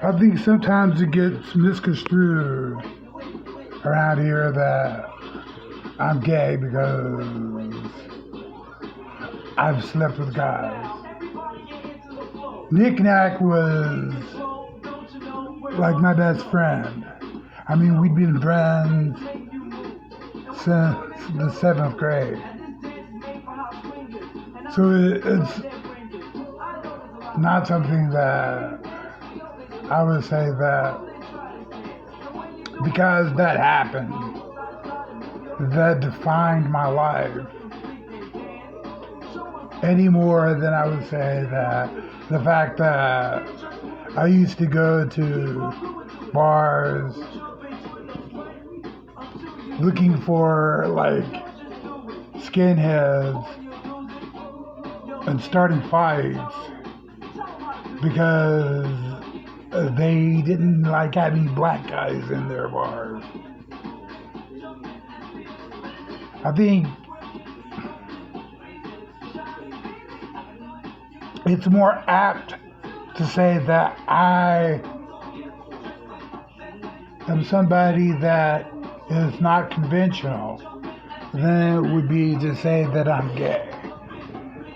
I think sometimes it gets misconstrued around here that I'm gay because I've slept with guys. Nick Nack was like my best friend. I mean, we'd been friends since the seventh grade. So it's not something that I would say that because that happened, that defined my life any more than I would say that the fact that I used to go to bars looking for like skinheads and starting fights because they didn't like having black guys in their bars. I think it's more apt to say that I am somebody that is not conventional than it would be to say that I'm gay.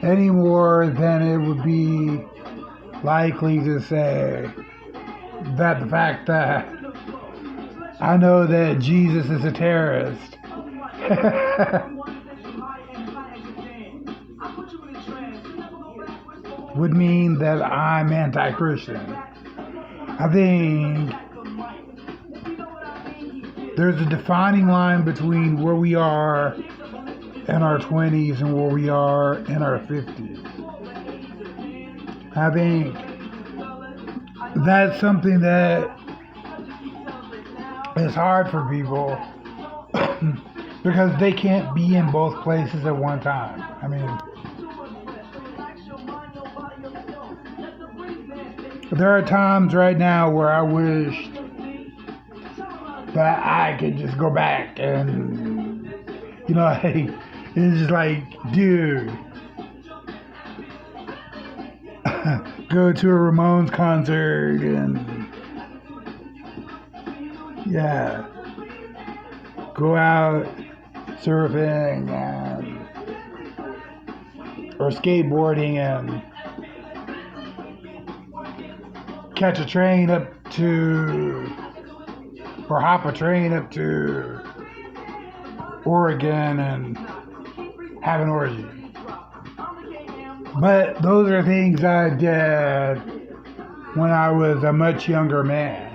Any more than it would be likely to say that the fact that I know that Jesus is a terrorist would mean that I'm anti-Christian. I think there's a defining line between where we are in our 20s and where we are in our 50s. I think that's something that is hard for people because they can't be in both places at one time. I mean, there are times right now where I wish that I could just go back and, hey, it's just like, dude, go to a Ramones concert and, yeah, go out surfing and, or skateboarding and catch a train up to, or hop a train up to Oregon and have an orgy. But those are things I did when I was a much younger man.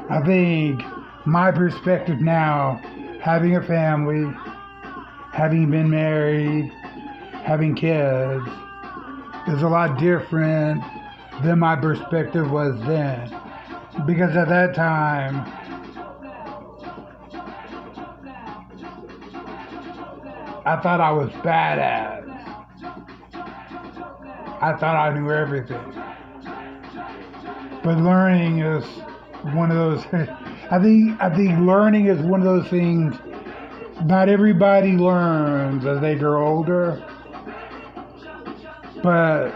I think my perspective now, having a family, having been married, having kids, is a lot different than my perspective was then. Because at that time, I thought I was badass. I thought I knew everything. But learning is one of those. I think learning is one of those things. Not everybody learns as they grow older, but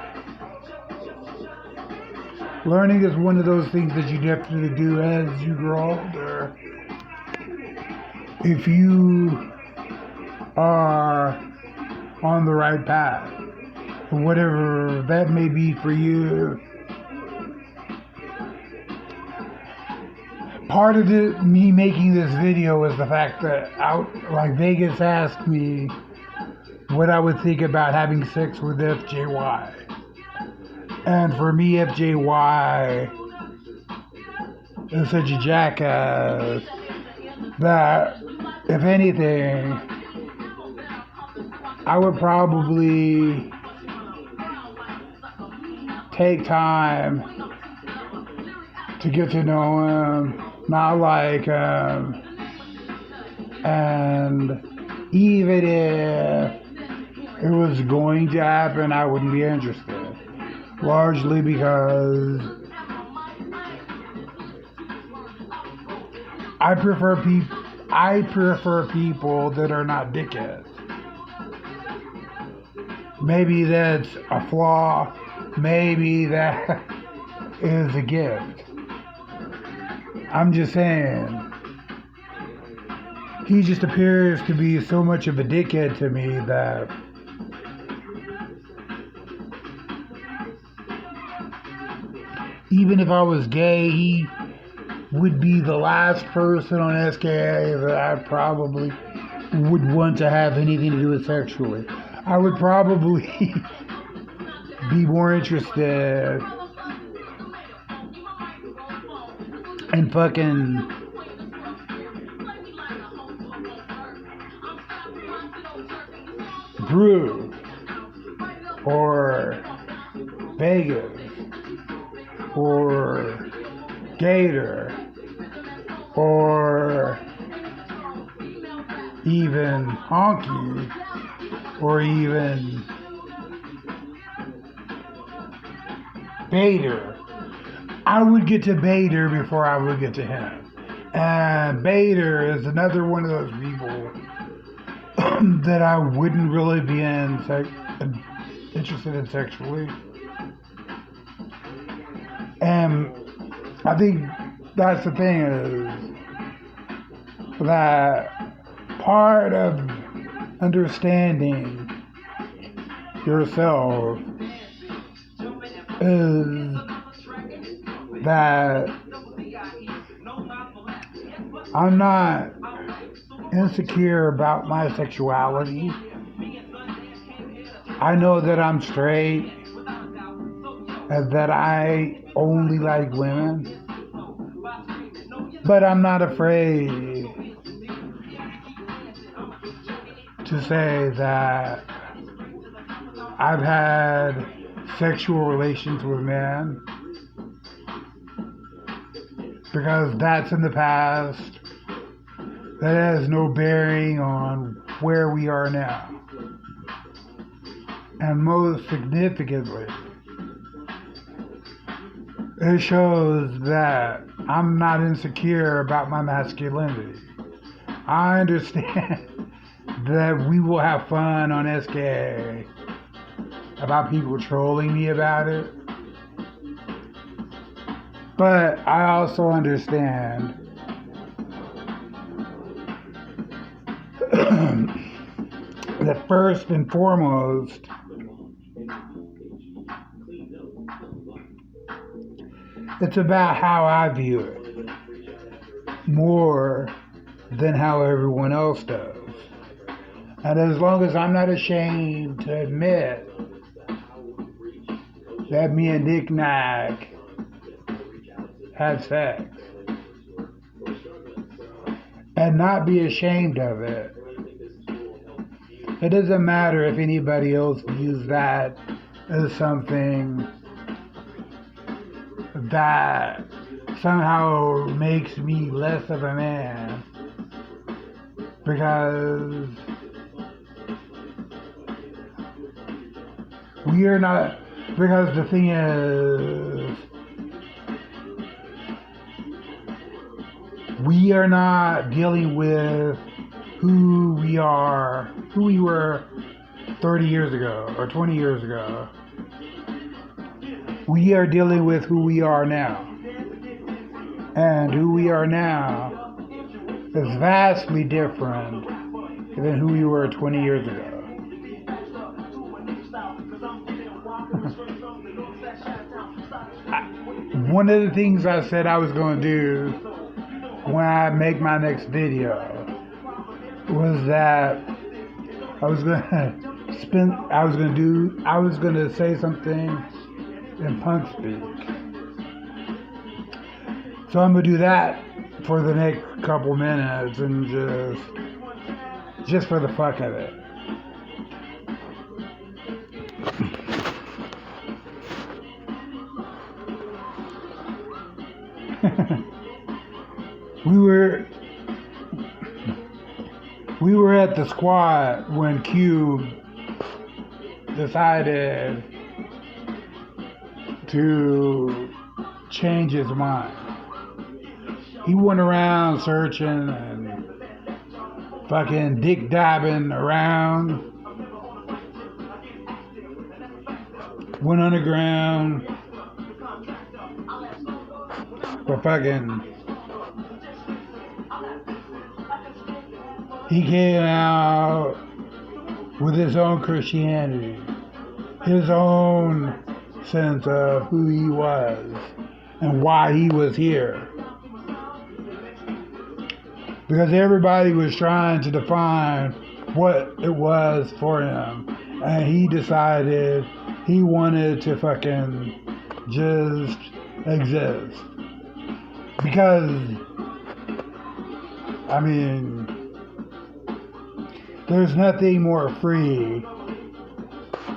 learning is one of those things that you definitely do as you grow older. If you are on the right path, whatever that may be for you. Part of me making this video is the fact that Vegas asked me what I would think about having sex with FJY. And for me, FJY is such a jackass that, if anything, I would probably take time to get to know him, not like him, and even if it was going to happen, I wouldn't be interested. Largely because I prefer people that are not dickheads. Maybe that's a flaw. Maybe that is a gift. I'm just saying, he just appears to be so much of a dickhead to me that even if I was gay, he would be the last person on SKA that I probably would want to have anything to do with sexually. I would probably be more interested in fucking Groove or Vegas or Gator or even Honky or even Bader. I would get to Bader before I would get to him. And Bader is another one of those people that I wouldn't really be interested in sexually. And I think that's the thing, is that part of understanding yourself is that I'm not insecure about my sexuality. I know that I'm straight and that I only like women, but I'm not afraid to say that I've had sexual relations with men, because that's in the past. That has no bearing on where we are now. And most significantly, it shows that I'm not insecure about my masculinity. I understand that we will have fun on SKA about people trolling me about it. But I also understand that first and foremost, it's about how I view it more than how everyone else does. And as long as I'm not ashamed to admit that me and Nick Nag had sex and not be ashamed of it, it doesn't matter if anybody else views that as something that somehow makes me less of a man, because we are not, because the thing is, we are not dealing with who we were 30 years ago or 20 years ago. We are dealing with who we are now. And who we are now is vastly different than who we were 20 years ago. One of the things I said I was going to do when I make my next video was that I was going to say something in punk speak. So I'm going to do that for the next couple minutes and just for the fuck of it. We were at the squat when Cube decided to change his mind. He went around searching and fucking dick dabbing around. Went underground. But fucking, he came out with his own Christianity, his own sense of who he was and why he was here. Because everybody was trying to define what it was for him. And he decided he wanted to fucking just exist. Because, I mean, there's nothing more free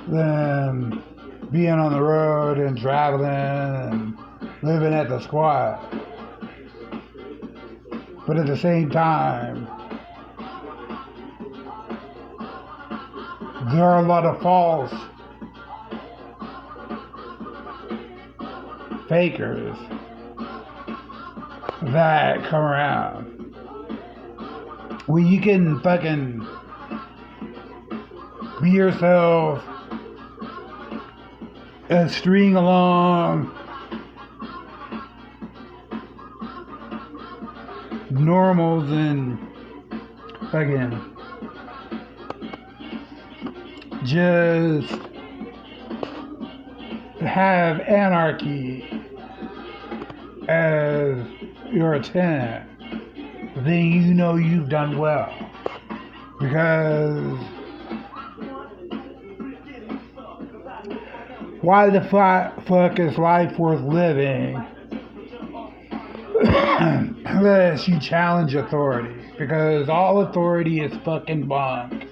than being on the road and traveling and living at the squat. But at the same time, there are a lot of false fakers that come around. Well, you can fucking be yourself and string along normals and fucking just have anarchy as your tenant, then you know you've done well. Because why the fuck is life worth living unless you challenge authority? Because all authority is fucking bunk.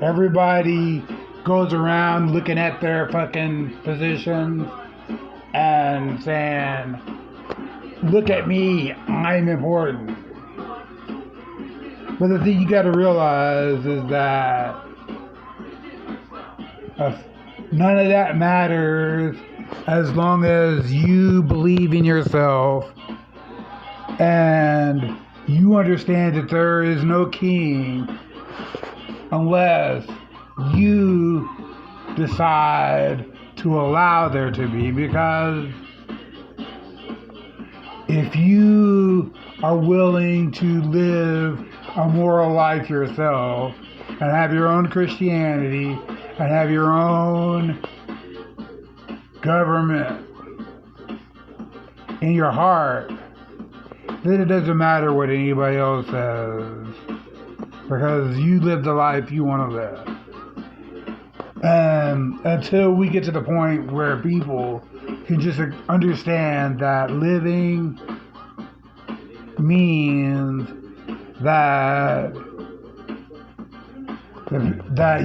Everybody goes around looking at their fucking positions and saying, look at me, I'm important. But the thing you gotta realize is that none of that matters as long as you believe in yourself and you understand that there is no king unless you decide to allow there to be. Because if you are willing to live a moral life yourself and have your own Christianity and have your own government in your heart, then it doesn't matter what anybody else says, because you live the life you want to live. And until we get to the point where people can just understand that living means that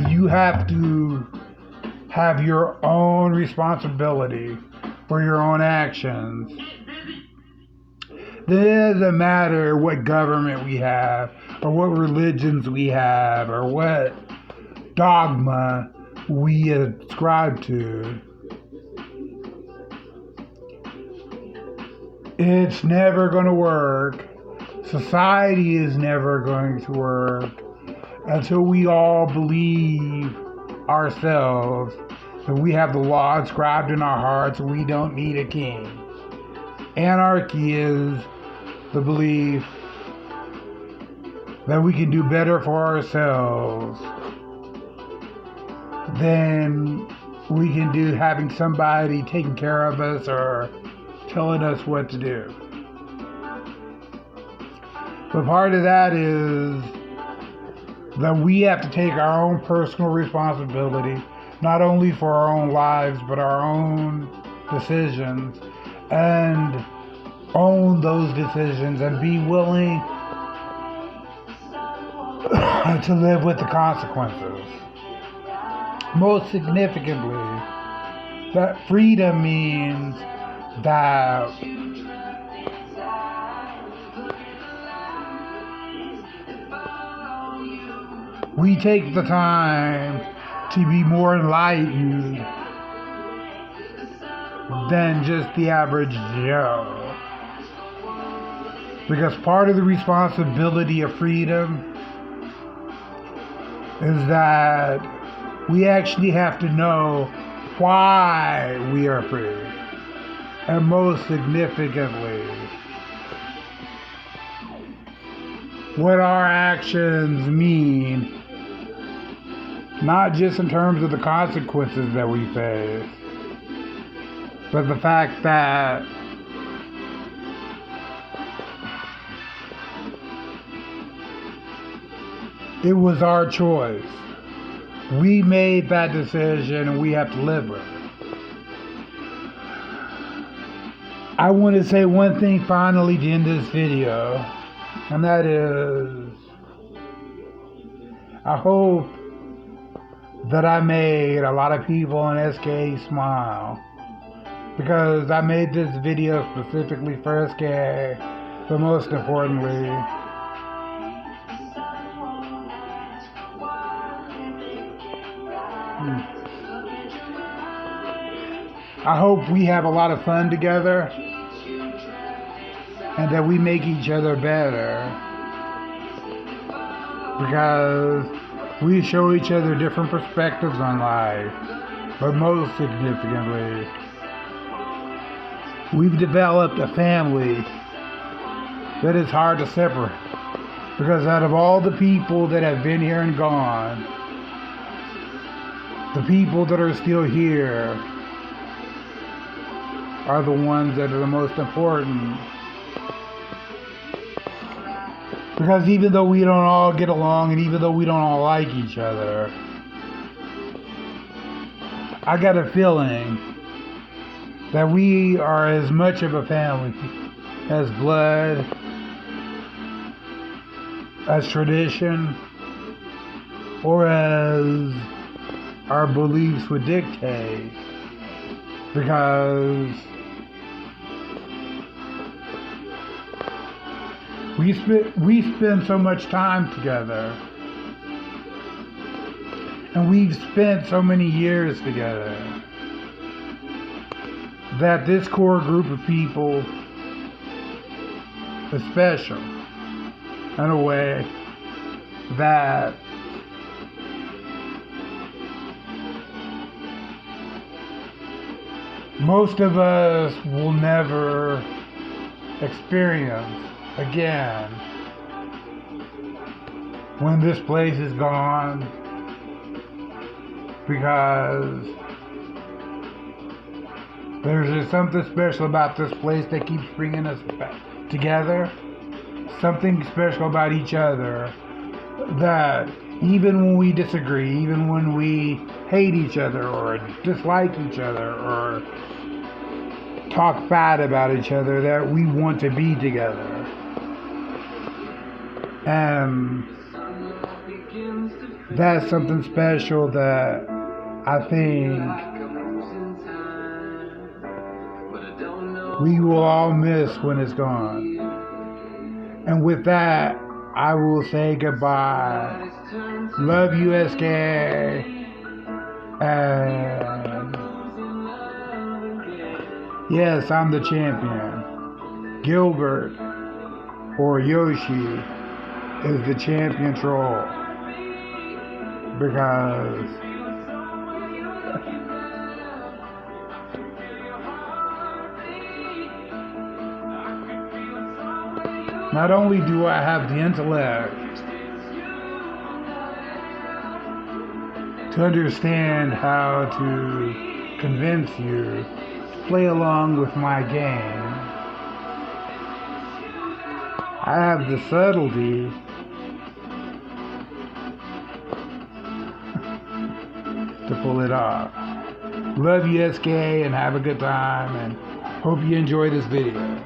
you have to have your own responsibility for your own actions, then it doesn't matter what government we have or what religions we have or what dogma we ascribe to. It's never going to work. Society is never going to work until we all believe ourselves that we have the law inscribed in our hearts and we don't need a king. Anarchy is the belief that we can do better for ourselves than we can do having somebody taking care of us or telling us what to do. But part of that is that we have to take our own personal responsibility, not only for our own lives, but our own decisions, and own those decisions and be willing to live with the consequences. Most significantly, that freedom means that we take the time to be more enlightened than just the average Joe. Because part of the responsibility of freedom is that we actually have to know why we are free. and most significantly, what our actions mean, not just in terms of the consequences that we face, but the fact that it was our choice. We made that decision and we have to live with it. I want to say one thing finally to end this video, and that is, I hope that I made a lot of people in SK smile, because I made this video specifically for SK, but most importantly, I hope we have a lot of fun together and that we make each other better, because we show each other different perspectives on life, but most significantly, we've developed a family that is hard to separate, because out of all the people that have been here and gone, the people that are still here are the ones that are the most important. Because even though we don't all get along and even though we don't all like each other, I got a feeling that we are as much of a family as blood, as tradition, or as our beliefs would dictate. Because we spend so much time together, and we've spent so many years together, that this core group of people is special in a way that most of us will never experience again when this place is gone, because there's just something special about this place that keeps bringing us back together, something special about each other, that even when we disagree, even when we hate each other or dislike each other or talk bad about each other, that we want to be together. And that's something special that I think we will all miss when it's gone. And with that, I will say goodbye. Love you, SK. And yes, I'm the champion. Gilbert, or Yoshi, is the champion troll. Because not only do I have the intellect to understand how to convince you to play along with my game, I have the subtlety to pull it off. Love you, SK, and have a good time, and hope you enjoy this video.